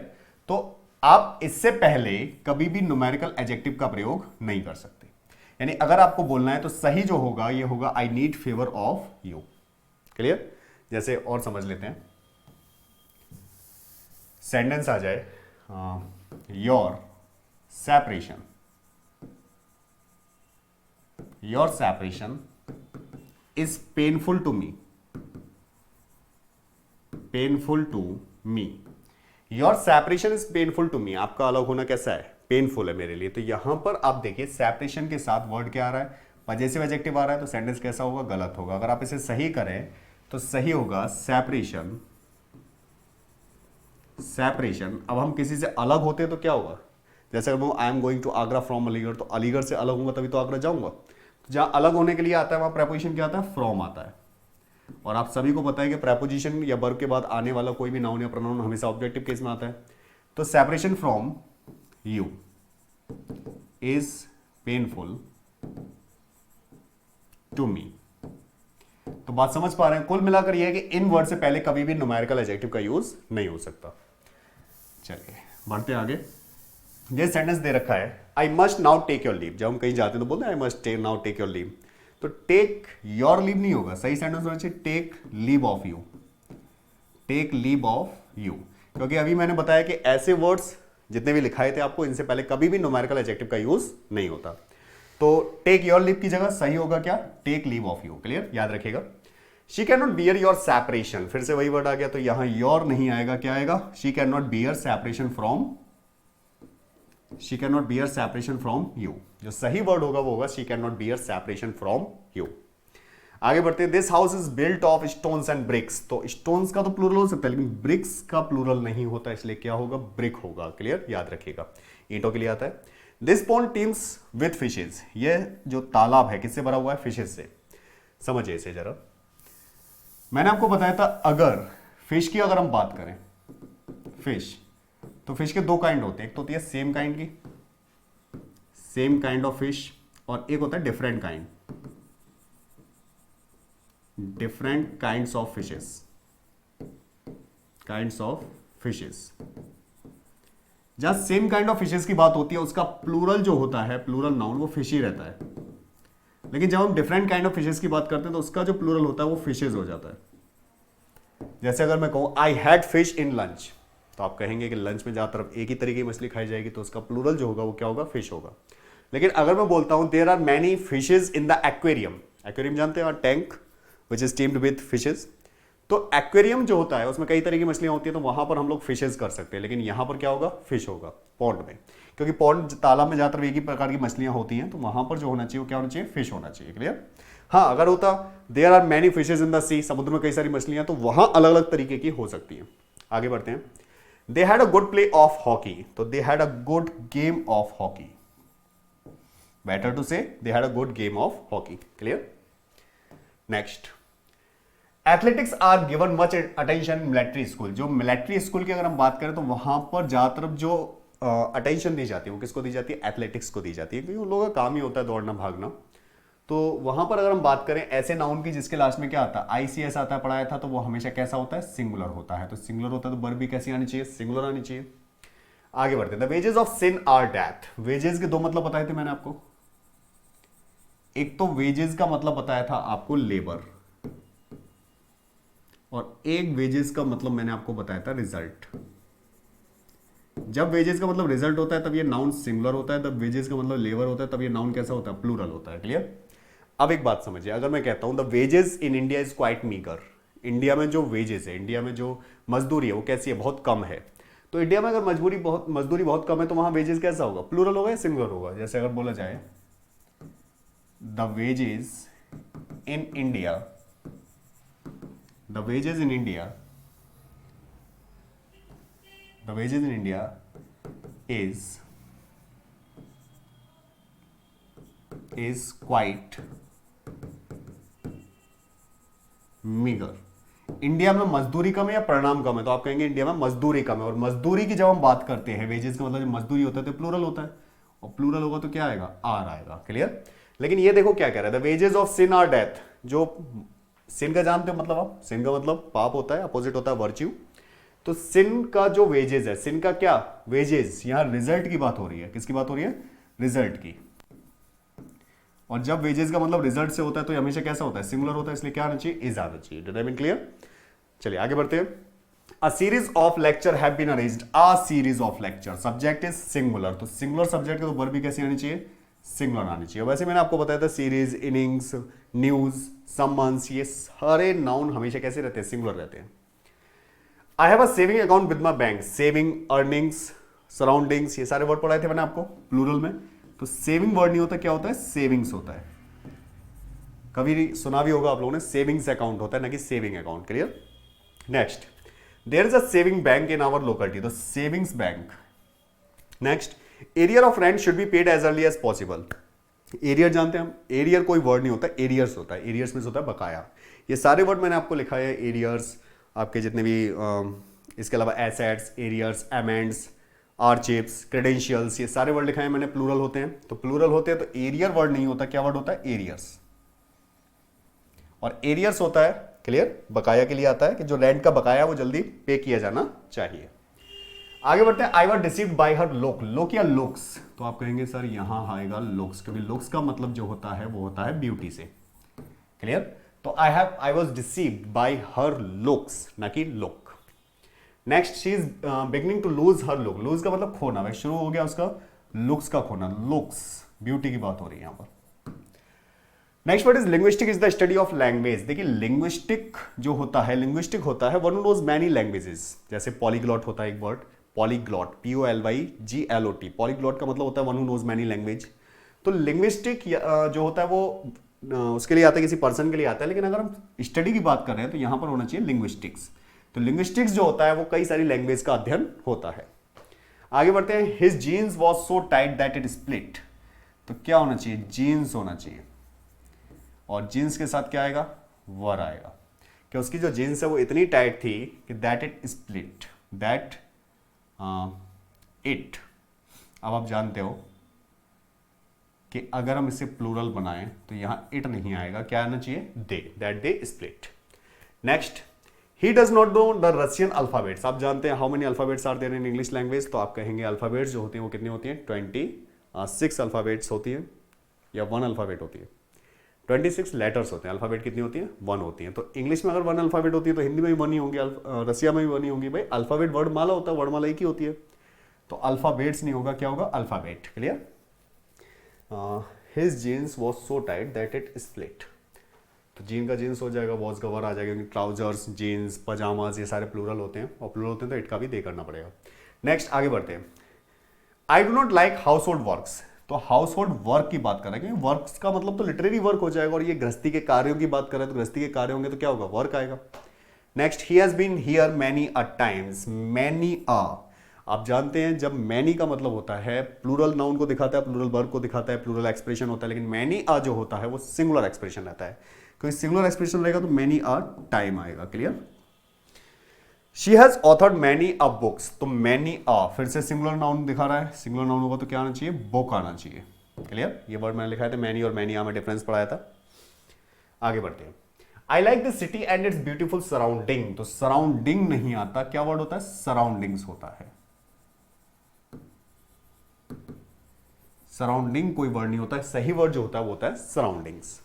तो आप इससे पहले कभी भी न्यूमेरिकल एडजेक्टिव का प्रयोग नहीं कर सकते, यानी अगर आपको बोलना है तो सही जो होगा ये होगा I need favour of you. Clear. जैसे और समझ लेते हैं, सेंटेंस आ जाए, your separation, your separation is painful to me, painful to me. Your separation is painful to me, आपका अलग होना कैसा है, पेनफुल है मेरे लिए। तो यहां पर आप देखिए सेपरेशन के साथ वर्ड क्या आ रहा है, पजेसिव एडजेक्टिव आ रहा है, तो सेंटेंस कैसा होगा, गलत होगा। अगर आप इसे सही करें तो सही होगा सेपरेशन, सेपरेशन। अब हम किसी से अलग होते हैं तो क्या होगा, जैसे अगर I am going to Agra from Aligarh, तो अलीगढ़ से अलग होगा तभी तो आगरा जाऊंगा। तो जहां अलग होने के लिए आता है वहां प्रेपोजिशन क्या आता है, फ्रॉम आता है। और आप सभी को पता है कि प्रेपोजिशन या वर्ब के बाद आने वाला कोई भी नाउन या प्रोनाउन हमेशा ऑब्जेक्टिव केस में आता है। तो separation from you is painful to me. तो बात समझ पा रहे हैं, कुल मिलाकर यह है कि इन वर्ड से पहले कभी भी न्यूमेरिकल एडजेक्टिव का यूज नहीं हो सकता। चलिए बढ़ते आगे। ये सेंटेंस दे रखा है, I must now take your leave. जब हम कहीं जाते हैं तो बोलते हैं I must now take your leave. तो टेक योर लीव नहीं होगा, सही सेंटेंस होना चाहिए take leave of you, take leave of you. क्योंकि अभी मैंने बताया कि ऐसे वर्ड्स जितने भी लिखाए थे आपको, इनसे पहले कभी भी न्यूमेरिकल एडजेक्टिव का यूज नहीं होता। तो टेक योर लीव की जगह सही होगा क्या, take leave of you. Clear, याद रखिएगा। She can not bear your separation, फिर से वही वर्ड आ गया, तो यहां योर नहीं आएगा, क्या आएगा, she can not bear separation from, she can not bear separation from you. जो सही वर्ड होगा वो होगा she can not bear separation from you. आगे बढ़ते हैं। This house is built of stones and bricks. तो स्टोन्स का तो प्लूरल हो सकता है, लेकिन ब्रिक्स का प्लूरल नहीं होता, इसलिए क्या होगा, ब्रिक होगा। क्लियर, याद रखिएगा, ईंटों के लिए आता है। This pond teams with fishes. ये जो तालाब है किससे भरा हुआ है, फिशेज से। समझिए इसे जरा। मैंने आपको बताया था अगर फिश की अगर हम बात करें, फिश, तो फिश के दो काइंड होते हैं, एक तो होती है सेम काइंड की, सेम काइंड ऑफ फिश, और एक होता है different kind, different kinds of fishes, kinds of fishes. जहां सेम काइंड ऑफ फिशेस की बात होती है उसका प्लूरल जो होता है, प्लूरल नाउन, वो फिश ही रहता है। लेकिन जब हम डिफरेंट काइंड ऑफ फिशेस की बात करते हैं तो उसका जो प्लूरल होता है वो फिशेज हो जाता है। जैसे अगर मैं कहूं I had fish in lunch, तो आप कहेंगे कि लंच में जहां तरफ एक ही तरीके की मछली खाई जाएगी तो उसका प्लूरल जो होगा वो क्या होगा, फिश होगा। लेकिन अगर मैं बोलता हूं there are many fishes in the aquarium, aquarium जानते हैं, tank which is teemed with fishes, तो एक्वेरियम जो होता है उसमें कई तरह की मछलियां होती है, तो वहां पर हम लोग फिशेज कर सकते हैं। लेकिन यहां पर क्या होगा, फिश होगा पॉन्ड में, क्योंकि पॉन्ड तालाब में ज्यादातर एक ही प्रकार की मछलियां होती हैं, तो वहां पर जो होना चाहिए वो क्या होना चाहिए, फिश होना चाहिए। क्लियर। हाँ, अगर होता there are many fishes in the sea, समुद्र में कई सारी मछलियां, तो वहां अलग अलग तरीके की हो सकती हैं। आगे बढ़ते हैं। They had a good play of hockey, तो they had a good game of hockey, better to say they had a good game of hockey. Clear. Next, athletics are given much attention military school, जो मिलिट्री स्कूल की अगर हम बात करें तो वहां पर ज्यादातर जो अटेंशन दी जाती है वो किसको दी जाती है, एथलेटिक्स को दी जाती है, क्योंकि उन लोगों का काम ही होता है दौड़ना भागना। तो वहां पर अगर हम बात करें ऐसे नाउन की जिसके लास्ट में क्या आता है, आईसीएस आता है, पढ़ाया था, तो वो हमेशा कैसा होता है, सिंगुलर होता है। तो सिंगुलर होता है तो वर्ब भी कैसी आनी चाहिए, सिंगुलर आनी चाहिए। आगे बढ़ते हैं। The wages of sin are death, wages के दो मतलब बताए थे मैंने आपको। एक तो वेजेस का मतलब बताया था आपको लेबर, और एक वेजेस का मतलब मैंने आपको बताया था रिजल्ट। जब वेजेस का मतलब रिजल्ट होता है तब ये नाउन सिंगुलर होता है, तब वेजेस का मतलब लेबर होता है तब ये नाउन कैसा होता है, प्लूरल होता है। क्लियर। अब एक बात समझिए, अगर मैं कहता हूं the wages in India is quite meagre, India में जो वेजेस है, इंडिया में जो मजदूरी है वो कैसी है, बहुत कम है। तो इंडिया में अगर मजदूरी बहुत कम है तो वहां वेजेस कैसा होगा, प्लूरल होगा या सिंगुलर होगा। जैसे अगर बोला जाए the wages in India, the wages in India is quite meager। India में मजदूरी कम है या परिणाम कम है, तो आप कहेंगे इंडिया में मजदूरी कम है। और मजदूरी की जब हम बात करते हैं, वेजेस का मतलब जब मजदूरी होता है तो प्लूरल होता है, और प्लूरल होगा तो क्या आएगा, आर आएगा। क्लियर। लेकिन ये देखो क्या कह रहा है, the wages of sin are death, जो सिन का जानते हो मतलब आप, सिन का मतलब पाप होता है, अपोजिट होता है वर्च्यू। तो सिन का जो वेजेस है, सिन का क्या वेजेस, यहां रिजल्ट की बात हो रही है, किसकी बात हो रही है, रिजल्ट की। और जब वेजेस का मतलब रिजल्ट से होता है तो ये हमेशा कैसा होता है, सिंगुलर होता है, इसलिए क्या आना चाहिए, इज आना चाहिए। Did I mean clear. चलिए आगे बढ़ते हैं। A series of lecture have been arranged, a series of lecture, subject is singular, तो सिंगुलर सब्जेक्ट का तो वर्ब भी कैसी आनी चाहिए, सिंगुलर आनी चाहिए। वैसे मैंने आपको बताया था सीरीज, इनिंग्स, न्यूज, समन्स, ये सारे नाउन हमेशा कैसे रहते हैं, सिंगुलर रहते हैं। I have a saving account with my bank, saving, earnings, surroundings, ये सारे वर्ड पढ़ाए थे मैंने आपको प्लूरल में। तो सेविंग वर्ड नहीं होता, क्या होता है, सेविंग्स होता है। कभी सुना भी होगा आप लोगों ने, सेविंग्स अकाउंट होता है ना कि saving account. Clear. Next, there is a saving bank in our locality, तो savings bank. Next, arrear of rent should be paid as early as possible. Arrear जानते हैं हम, एरियर कोई वर्ड नहीं होता, एरियर्स होता है। एरियर्स में होता है बकाया। ये सारे वर्ड मैंने आपको लिखा है, एरियर्स, आपके जितने भी इसके अलावा एसेट्स, एरियर्स, अमेंड्स, आर्चिप्स, क्रेडेंशियल्स, ये सारे वर्ड लिखाए हैं मैंने, प्लूरल होते हैं। तो प्लूरल होते हैं तो एरियर वर्ड नहीं होता, क्या वर्ड होता है, एरियर्स। और एरियर्स होता है, क्लियर, बकाया के लिए आता है कि जो रेंट का बकाया है वो जल्दी पे किया जाना चाहिए। आगे बढ़ते हैं। आई was deceived by her look, look या लुक्स, तो आप कहेंगे सर यहां आएगा लुक्स, क्योंकि लुक्स का मतलब जो होता है वो होता है ब्यूटी से। क्लियर। तो I was deceived by her looks, ना कि look. Next, she is beginning to lose her look, lose का मतलब खोना, वह शुरू हो गया उसका लुक्स का खोना, लुक्स, ब्यूटी की बात हो रही है यहां पर। Next word is linguistic, is the study of language. देखिए लिंग्विस्टिक जो होता है, लिंग्विस्टिक होता है one who knows many languages, जैसे पॉलीग्लॉट होता है एक वर्ड, पॉलीग्लॉट, POLYGLOT, पॉलीग्लॉट का मतलब होता है one who knows many language. तो लिंग्विस्टिक जो होता है वो उसके लिए आता है, किसी पर्सन के लिए आता है। लेकिन अगर हम स्टडी की बात कर रहे हैं तो यहां पर होना चाहिए लिंग्विस्टिक्स। तो लिंग्विस्टिक्स जो होता है वो कई सारी लैंग्वेज का अध्ययन होता है। आगे बढ़ते हैं। His jeans was so tight that it split, तो क्या होना चाहिए, जीन्स होना चाहिए। और जीन्स के साथ क्या आएगा, वर आएगा, कि उसकी जो जीन्स है वो इतनी टाइट थी कि that it split, that it. अब आप जानते हो कि अगर हम इसे प्लूरल बनाएं तो यहां इट नहीं आएगा, क्या आना चाहिए, they, that they split. Next, he does not know the Russian alphabets. आप जानते हैं how many alphabets are there in English language, तो आप कहेंगे अल्फाबेट्स जो होती हैं वो कितनी होती हैं, 26 अल्फाबेट्स होती हैं, या 1 अल्फाबेट होती है। 26 लेटर्स होते हैं, अल्फाबेट कितनी होती है, 1 होती है। तो इंग्लिश में अगर 1 अल्फाबेट होती है तो हिंदी में भी 1 ही होंगी, रसिया में भी 1 ही होंगी। भाई अल्फाबेट वर्डमाला होता है, वर्डमाला एक ही होती है, तो अल्फाबेट्स नहीं होगा, क्या होगा, alphabet. Clear. His jeans was so tight that it split, तो जीन का जीन्स हो जाएगा, वॉज का वर आ जाएगा, क्योंकि ट्राउजर्स, जीन्स, पजामाज ये सारे प्लूरल होते हैं, और प्लूरल होते हैं तो इट का भी दे करना पड़ेगा। नेक्स्ट आगे बढ़ते हैं। I do not like house hold works, तो हाउस होल्ड वर्क की बात कर रहे हैं, क्योंकि वर्क्स का मतलब तो लिटरेरी वर्क हो जाएगा, और ये गृहस्थी के कार्यों की बात कर रहे हैं, तो गृहस्थी के कार्य होंगे तो क्या होगा, वर्क आएगा। Next, he has been here many a times, many a, आप जानते हैं जब मैनी का मतलब होता है प्लूरल नाउन को दिखाता है, प्लूरल वर्ब को दिखाता है, प्लूरल एक्सप्रेशन होता है, लेकिन मैनी अ जो होता है वो सिंगुलर एक्सप्रेशन रहता है, क्योंकि सिंगुलर एक्सप्रेशन रहेगा तो मैनी अ टाइम आएगा। Clear. She has authored many a books, तो मैनी अ फिर से सिंगुलर नाउन दिखा रहा है, सिंगुलर नाउन होगा तो क्या आना चाहिए, बुक आना चाहिए। क्लियर। ये वर्ड मैंने लिखा था, मैनी और मैनी अ में डिफरेंस पढ़ाया था। आगे बढ़ते हैं। I like the city and it's beautiful surrounding, तो सराउंडिंग नहीं आता, क्या वर्ड होता है, सराउंडिंग्स होता है। सराउंडिंग कोई वर्ड नहीं होता है, सही वर्ड जो होता है वो होता है surroundings.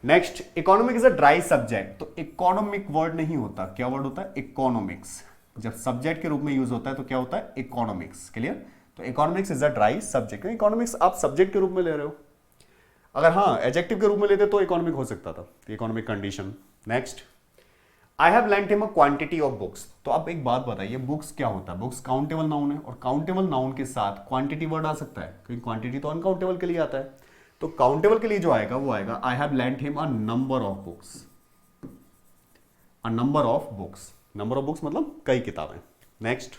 Next, economic is a dry subject, तो इकोनॉमिक वर्ड नहीं होता, क्या वर्ड होता है, इकोनॉमिक्स। जब सब्जेक्ट के रूप में यूज होता है तो क्या होता है, इकोनॉमिक्स। क्लियर। तो economics is a dry subject, economics आप सब्जेक्ट के रूप में ले रहे हो, अगर हाँ एडजेक्टिव के रूप में लेते तो इकोनॉमिक हो सकता था, economic condition. Next, I have lent him a quantity of books, तो आप एक बात बताइए, बुक्स क्या होता है, बुक्स काउंटेबल नाउन है, और काउंटेबल नाउन के साथ क्वांटिटी वर्ड आ सकता है, क्योंकि क्वांटिटी तो अनकाउंटेबल के लिए आता है, तो काउंटेबल के लिए जो आएगा वो आएगा I have lent him a number of books, a number of books, number of books मतलब कई किताबें। Next,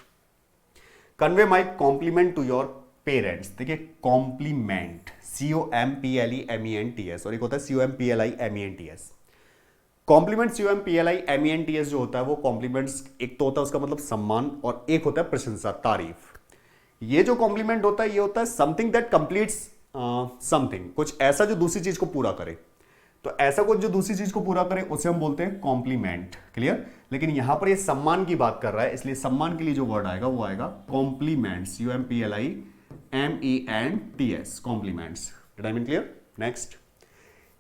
convey my compliment to your parents, देखिए कॉम्प्लीमेंट, COMPLEMENTS, और एक होता है COMPLIMENTS। कॉम्प्लीमेंट COMPLIMENTS जो होता है वो कॉम्प्लीमेंट्स, एक तो होता है उसका मतलब सम्मान, और एक होता है प्रशंसा, तारीफ। ये जो कॉम्प्लीमेंट होता है ये होता है समथिंग दैट कंप्लीट्स समथिंग, कुछ ऐसा जो दूसरी चीज को पूरा करे, तो ऐसा कुछ जो दूसरी चीज को पूरा करे उसे हम बोलते हैं कॉम्प्लीमेंट। क्लियर। लेकिन यहां पर ये सम्मान की बात कर रहा है, इसलिए सम्मान के लिए जो वर्ड आएगा वो आएगा compliment, COMPLIMENTS, compliments. Did I mean clear. Next,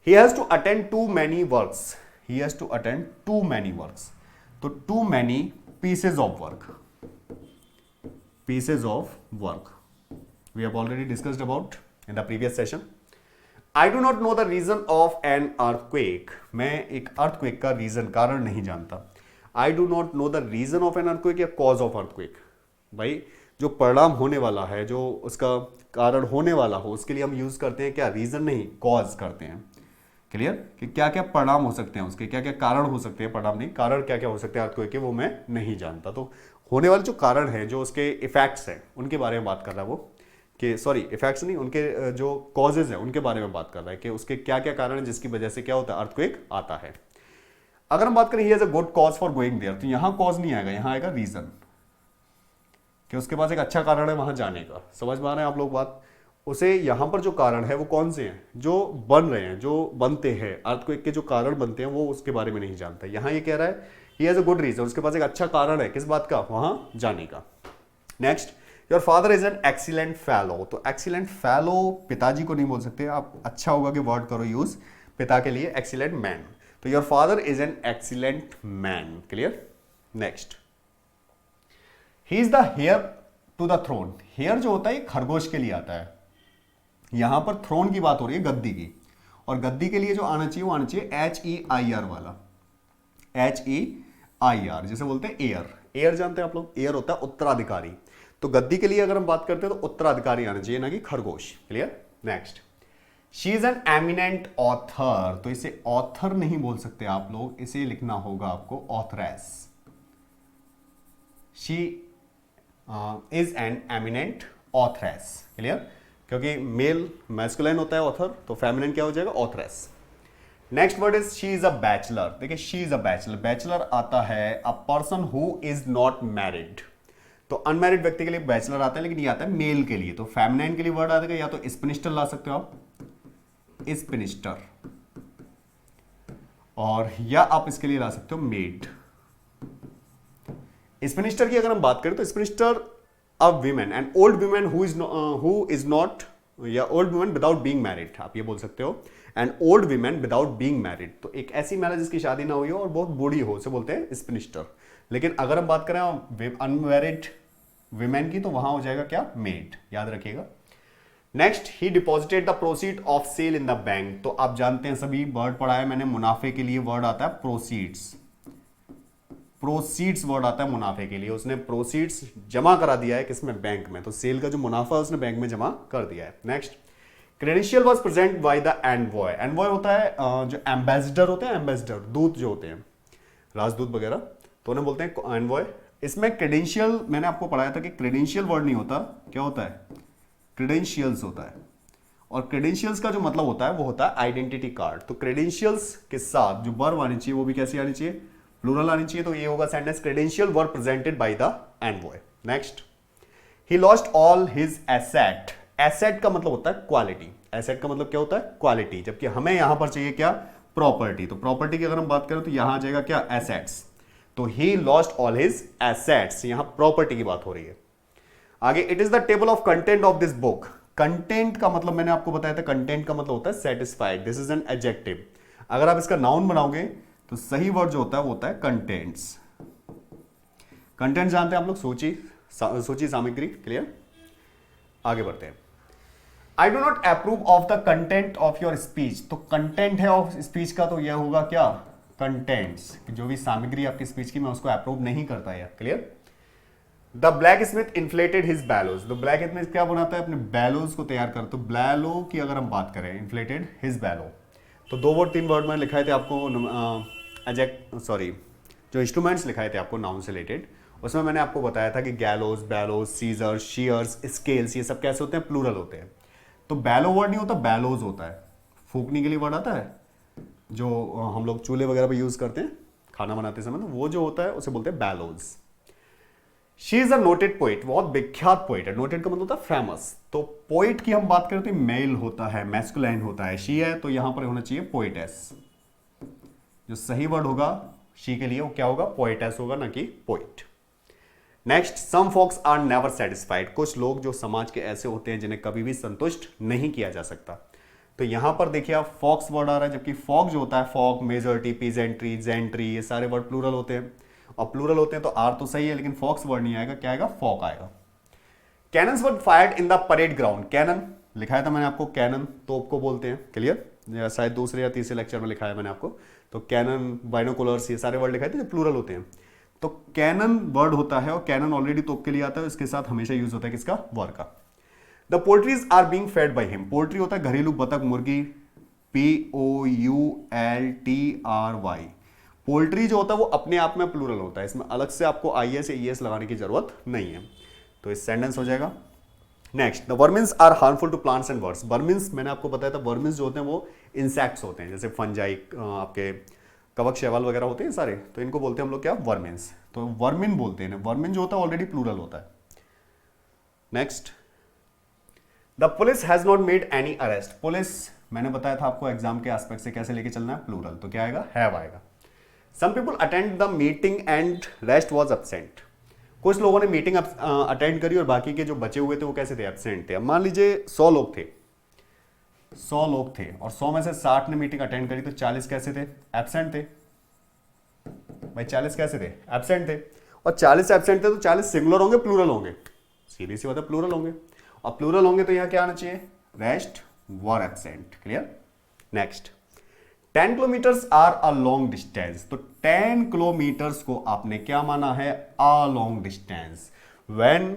he has to attend too many works, he has to attend too many works, तो too many pieces of work, pieces of work we have already discussed about in the previous session. I do not know the reason of an earthquake, मैं एक earthquake का reason, कारण नहीं जानता। I do not know the reason of an earthquake या cause of earthquake, भाई जो परिणाम होने वाला है, जो उसका कारण होने वाला हो, उसके लिए हम यूज करते हैं क्या, रीजन नहीं, कॉज करते हैं। क्लियर, कि क्या क्या परिणाम हो सकते हैं उसके, क्या क्या कारण हो सकते हैं, परिणाम नहीं, कारण क्या क्या हो सकते हैं अर्थक्वेक के, वो मैं नहीं जानता। तो होने वाले जो कारण हैं, जो उसके इफेक्ट्स हैं, उनके बारे में बात कर रहा है वो, कि सॉरी इफेक्ट्स नहीं, उनके जो कॉजेज हैं उनके बारे में बात कर रहा है, कि उसके क्या क्या कारण है जिसकी वजह से क्या होता है, अर्थक्वेक आता है। अगर हम बात करें he has a good cause for going there, तो यहां कॉज नहीं आएगा, यहां आएगा रीजन, कि उसके पास एक अच्छा कारण है वहां जाने का। समझ में आ रहे हैं आप लोग बात। उसे यहां पर जो कारण है वो कौन से हैं, जो बन रहे हैं, जो बनते हैं, अर्थक्वेक के जो कारण बनते हैं वो उसके बारे में नहीं जानता। यहां ये कह रहा है he has a good reason, उसके पास एक अच्छा कारण है, किस बात का, वहां जाने का। Next, your father is an excellent fellow, तो एक्सीलेंट फेलो पिताजी को नहीं बोल सकते आप, अच्छा होगा कि वर्ड करो यूज पिता के लिए, एक्सीलेंट मैन, तो your father is an excellent man. Clear. Next, he is the heir to the throne, heir जो होता है खरगोश के लिए आता है, यहां पर थ्रोन की बात हो रही है गद्दी की, और गद्दी के लिए जो आना चाहिए वो आना चाहिए HEIR वाला, HEIR, जैसे बोलते हैं एयर, एयर जानते हैं आप लोग, एयर होता है उत्तराधिकारी, तो गद्दी के लिए अगर हम बात करते हैं तो उत्तराधिकारी आना चाहिए, ना कि खरगोश। Clear. Next, she is an eminent author, तो इसे ऑथर नहीं बोल सकते आप लोग, इसे लिखना होगा आपको authoress. She is an eminent authoress. Clear, क्योंकि मेल मैस्कुलाइन होता है ऑथर, तो फेमिनिन क्या हो जाएगा, authoress. Next word is she is a bachelor, देखिए she is a bachelor, bachelor आता है a person who is not married, तो अनमैरिड व्यक्ति के लिए बैचलर आता है, लेकिन ये आता है मेल के लिए, तो फेमिनाइन के लिए वर्ड आएगा या तो स्पिनिस्टर ला सकते हो आप, स्पिनिस्टर, और या आप इसके लिए ला सकते हो मेड, स्पिनिस्टर की अगर हम बात करें तो spinster a women and old women who is not, या old women without being married, आप ये बोल सकते हो। And old women without being married, तो एक ऐसी महिला जिसकी शादी ना हुई हो और बहुत बूढ़ी हो, उसे बोलते हैं स्पिनिस्टर। लेकिन अगर हम बात करें अनमैरिड वीमेन की, तो वहां हो जाएगा क्या, मेड, याद रखिएगा। Next, he deposited the proceed of sale in the bank, तो आप जानते हैं सभी, वर्ड पढ़ा है मैंने, मुनाफे के लिए वर्ड आता है प्रोसीड्स। प्रोसीड्स वर्ड आता है मुनाफे के लिए, उसने प्रोसीड्स जमा करा दिया है किसमें, बैंक में, तो सेल का जो मुनाफा है उसने बैंक में जमा कर दिया है। Next, credential was present by the envoy. Envoy होता है जो एम्बेसडर होते हैं, एम्बेसडर दूत जो होते हैं, राजदूत वगैरह, तो उन्हें बोलते हैं एनवॉय। इसमें क्रेडेंशियल मैंने आपको पढ़ाया था कि क्रेडेंशियल वर्ड नहीं होता, क्या होता है, क्रेडेंशियल्स होता है। और क्रेडेंशियल्स का जो मतलब होता है वो होता है आइडेंटिटी कार्ड। तो क्रेडेंशियल्स के साथ जो वर्ब आनी चाहिए वो भी कैसी आनी चाहिए, प्लूरल आनी चाहिए। तो ये होगा sentence, credential were presented by the envoy. Next, he lost all his asset. Asset का मतलब होता है क्वालिटी, एसेट का मतलब क्या होता है, क्वालिटी, जबकि हमें यहां पर चाहिए क्या, प्रॉपर्टी। तो प्रॉपर्टी की अगर हम बात करें तो यहां आ जाएगा क्या, एसेट्स। तो he lost all his assets, यहां प्रॉपर्टी की बात हो रही है। आगे, it is the table of content of this book. Content का मतलब मैंने आपको बताया था, कंटेंट का मतलब होता है satisfied, this is an adjective. अगर आप इसका नाउन बनाओगे तो सही वर्ड जो होता है वो होता है कंटेंट्स। कंटेंट जानते हैं आप लोग, सूची सामग्री, क्लियर। आगे बढ़ते हैं। I do not approve of the content of your speech. तो कंटेंट है ऑफ स्पीच का, तो यह होगा क्या, कंटेंट्स, जो भी सामग्री आपकी स्पीच की मैं उसको अप्रूव नहीं करता है, clear. The blacksmith inflated his bellows. तो ब्लैक स्मिथ क्या बनाता है, अपने बैलोज को तैयार कर। तो बैलो की अगर हम बात करें, इन्फ्लेटेड हिज बैलो, तो दो वर्ड तीन वर्ड में लिखाए थे आपको, जो इंस्ट्रूमेंट्स लिखाए थे आपको नाउन से रिलेटेड, उसमें मैंने आपको बताया था कि गैलोज, बैलोज, सीजर, शीयर्स, स्केल्स, ये सब कैसे होते हैं, प्लूरल होते हैं। तो बैलो वर्ड नहीं होता, बैलोज होता है। फूकने के लिए वर्ड आता है जो हम लोग चूल्हे वगैरह पे यूज करते हैं खाना बनाते समय, तो वो जो होता है उसे बोलते हैं bellows. She is a noted poet, बहुत विख्यात पोइट है। नोटेड का मतलब होता है फेमस। तो पोइट की हम बात करें तो मेल होता है, मैस्कुलाइन होता है। शी है तो यहां पर होना चाहिए पोइटेस। जो सही वर्ड होगा शी के लिए वो क्या होगा, पोइटेस होगा, ना कि poet. Next, some folks are never satisfied. कुछ लोग जो समाज के ऐसे होते हैं जिन्हें कभी भी संतुष्ट नहीं किया जा सकता। तो यहां पर देखिए आप फॉक्स वर्ड आ रहा है, जबकि फॉक जो होता है, फॉक, मेजॉरिटी, पीजेंट्री, जेंट्री, ये सारे वर्ड प्लूरल होते हैं। और प्लूरल होते हैं तो आर तो सही है, लेकिन फॉक्स वर्ड नहीं आएगा, क्या आएगा, फॉक आएगा। Cannons were fired in the parade ground. Cannon लिखाया था मैंने आपको, कैनन तोप को बोलते हैं, क्लियर। शायद दूसरे या तीसरे लेक्चर में लिखाया मैंने आपको। तो कैनन, बाइनोकुलर्स, ये सारे वर्ड लिखाए थे जो प्लूरल होते हैं। तो कैनन वर्ड होता है और कैनन ऑलरेडी तोप के लिए आता है, इसके साथ हमेशा यूज होता है किसका, वर का। The poultries are being fed by him. Poultry होता है घरेलू बतख, मुर्गी, POULTRY। पोल्ट्री जो होता है वो अपने आप में प्लूरल होता है, इसमें अलग से आपको IS या ES लगाने की जरूरत नहीं है। तो इस सेंटेंस हो जाएगा। Next, the vermins are harmful to plants and birds. Vermins मैंने आपको बताया था, वर्मिन्स जो होते हैं वो इंसेक्ट्स होते हैं, जैसे फंजाई, आपके कवक, शैवाल वगैरह होते हैं सारे, तो इनको बोलते हैं हम लोग क्या, वर्मिन्स। तो वर्मिन बोलते हैं। वर्मिन जो होता है ऑलरेडी प्लूरल होता है। Next, the police has not made any arrest. Police मैंने बताया था आपको एग्जाम के एस्पेक्ट से कैसे लेके चलना है, प्लूरल, तो क्या आएगा, हैव आएगा। Some people attend the meeting and rest was absent. कुछ लोगों ने मीटिंग अटेंड करी और बाकी के जो बचे हुए थे वो कैसे थे, एब्सेंट थे। अब मान लीजिए 100 लोग थे, 100 लोग थे और 100 में से 60 ने मीटिंग अटेंड करी, तो 40 कैसे थे, एब्सेंट थे। भाई 40 कैसे थे, एब्सेंट थे। और 40 एब्सेंट थे तो 40 सिंगुलर होंगे, प्लूरल होंगे, सीधी सी बात है, प्लूरल होंगे। और प्लूरल होंगे तो यहां क्या आना चाहिए, rest were absent, clear. Next, 10 kilometres are a long distance. तो 10 किलोमीटर्स को आपने क्या माना है, a long distance. When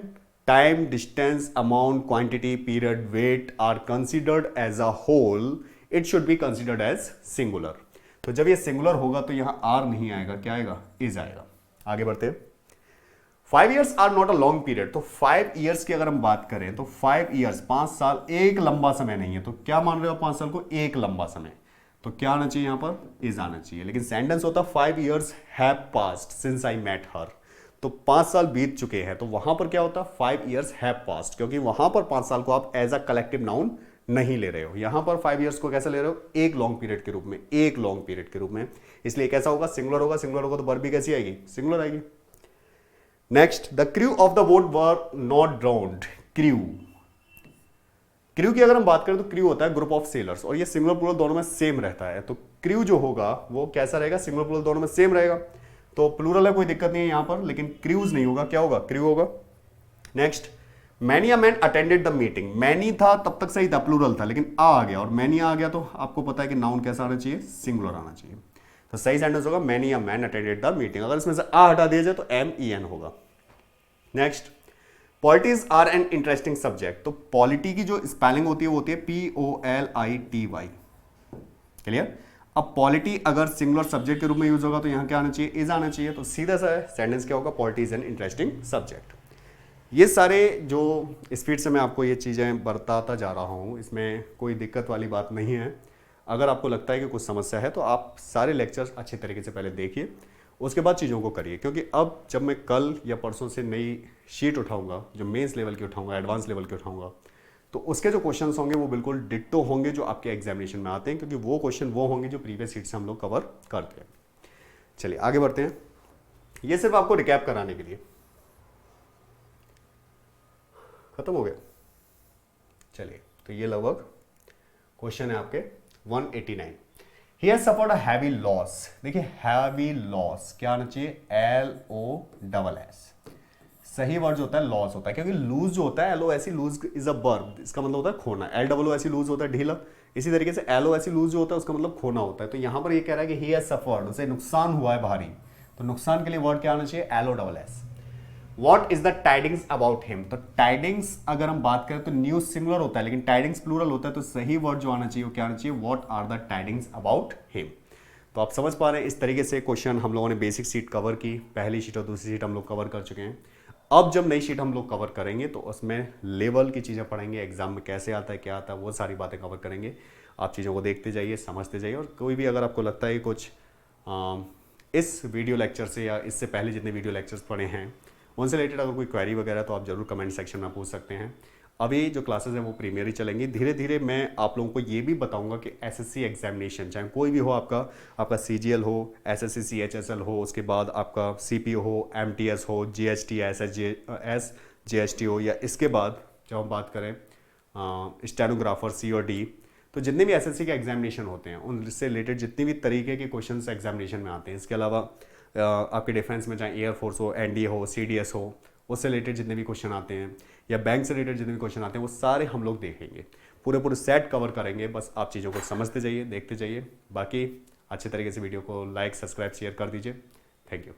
time, distance, amount, quantity, period, weight are considered as a whole, it should be considered as singular. तो जब ये सिंगुलर होगा तो यहां आर नहीं आएगा, क्या आएगा, इज आएगा। आगे बढ़ते हैं। 5 years are not a long period. तो 5 years की अगर हम बात करें तो 5 years, 5 साल एक लंबा समय नहीं है। तो क्या मान रहे हो 5 साल को, एक लंबा समय, तो क्या आना चाहिए यहां पर, इज आना चाहिए। लेकिन सेंटेंस होता 5 years have passed since I met her. तो 5 साल बीत चुके हैं, तो वहां पर क्या होता, 5 years हैव पास्ड, क्योंकि वहां पर 5 साल को आप एज अ कलेक्टिव नाउन नहीं ले रहे हो। यहां पर 5 years को कैसे ले रहे हो, एक लॉन्ग पीरियड के रूप में, एक लॉन्ग पीरियड के रूप में। इसलिए कैसा होगा, सिंगुलर होगा। सिंगुलर होगा तो वर्ब भी कैसी आएगी, सिंगुलर आएगी। Next, the crew of the boat were not ड्राउन्ड। Crew, crew की अगर हम बात करें तो क्रू होता है ग्रुप ऑफ सेलर्स, और ये सिंगुलर प्लूरल दोनों में सेम रहता है। तो क्रू जो होगा वो कैसा रहेगा, सिंगुलर प्लूरल दोनों में सेम रहेगा। तो प्लूरल है, कोई दिक्कत नहीं है यहां पर, लेकिन क्रूज नहीं होगा, क्या होगा, क्रू होगा। Next, many a man attended the meeting. Many था तब तक सही था, प्लूरल था, लेकिन आ गया और मैनी आ गया तो आपको पता है कि नाउन कैसा आना चाहिए, सिंगुलर आना चाहिए। तो सही सेंटेंस होगा many a man attended the meeting. अगर इसमें से आ हटा दिया जाए तो MEN होगा। Next, polities are an interesting subject. तो पॉलिटी की जो स्पेलिंग होती है वो होती है POLITY। क्लियर। अब पॉलिटी अगर सिंगुलर सब्जेक्ट के रूप में यूज होगा तो यहां क्या आना चाहिए, इज आना चाहिए। तो सीधा सा है सेंटेंस क्या होगा, polity is an interesting subject. ये सारे जो स्पीड से मैं आपको ये चीज़ें बताता जा रहा हूँ, इसमें कोई दिक्कत वाली बात नहीं है। अगर आपको लगता है कि कुछ समस्या है तो आप सारे लेक्चर्स अच्छे तरीके से पहले देखिए, उसके बाद चीज़ों को करिए। क्योंकि अब जब मैं कल या परसों से नई शीट उठाऊंगा, जो मेंस लेवल की उठाऊंगा, एडवांस लेवल की उठाऊंगा, तो उसके जो क्वेश्चंस होंगे वो बिल्कुल डिट्टो होंगे जो आपके एग्जामिनेशन में आते हैं, क्योंकि वो क्वेश्चन वो होंगे जो प्रीवियस शीट से हम लोग कवर करते हैं। चलिए आगे बढ़ते हैं। ये सिर्फ आपको रिकैप कराने के लिए, खत्म हो गया। चलिए, तो ये लगभग क्वेश्चन है आपके 189। He has suffered a heavy loss। देखिए हैवी लॉस क्या आना चाहिए, LOSS। सही वर्ड जो होता है लॉस होता है, क्योंकि लूज जो होता है LOSE, lose is a verb, इसका मतलब होता है खोना। LOSE लूज होता है ढीला, इसी तरीके से LOSE लूज जो होता है उसका मतलब खोना होता है। तो यहां पर ये कह रहा है कि he has suffered, उसे नुकसान हुआ है भारी, तो नुकसान के लिए वर्ड क्या आना चाहिए, LOSS। What is the tidings about him। तो tidings अगर हम बात करें तो न्यूज सिंगुलर होता है, लेकिन tidings प्लूरल होता है। तो सही वर्ड जो आना चाहिए वो क्या आना चाहिए, What are the tidings about him। तो आप समझ पा रहे हैं, इस तरीके से क्वेश्चन हम लोगों ने बेसिक शीट कवर की, पहली शीट और दूसरी शीट हम लोग कवर कर चुके हैं। अब जब नई शीट हम लोग कवर करेंगे तो उसमें लेवल की चीज़ें पढ़ेंगे, एग्जाम में कैसे आता है क्या आता है, वो सारी बातें कवर करेंगे। आप चीज़ों को देखते जाइए, समझते जाइए, और कोई भी अगर आपको लगता है कि कुछ इस वीडियो लेक्चर से या इससे पहले जितने वीडियो लेक्चर्स पढ़े हैं उनसे रिलेटेड अगर कोई क्वेरी वगैरह तो आप जरूर कमेंट सेक्शन में पूछ सकते हैं। अभी जो क्लासेस हैं वो प्रीमियर ही चलेंगी। धीरे धीरे मैं आप लोगों को ये भी बताऊंगा कि SSC एग्जामिनेशन चाहे कोई भी हो, आपका CGL हो, SSC CHSL हो, उसके बाद आपका CPO हो, MTS हो, GST SGST हो, या इसके बाद जब हम बात करें स्टेनोग्राफर C और D, तो जितने भी SSC के एग्जामिनेशन होते हैं उनसे रिलेटेड जितने भी तरीके के क्वेश्चन एग्जामिनेशन में आते हैं, इसके अलावा आपके डिफेंस में चाहे एयरफोर्स हो, NDA हो, CDS हो, उससे रिलेटेड जितने भी क्वेश्चन आते हैं, या बैंक से रिलेटेड जितने भी क्वेश्चन आते हैं, वो सारे हम लोग देखेंगे, पूरे सेट कवर करेंगे। बस आप चीज़ों को समझते जाइए, देखते जाइए। बाकी अच्छे तरीके से वीडियो को लाइक, सब्सक्राइब, शेयर कर दीजिए। Thank you.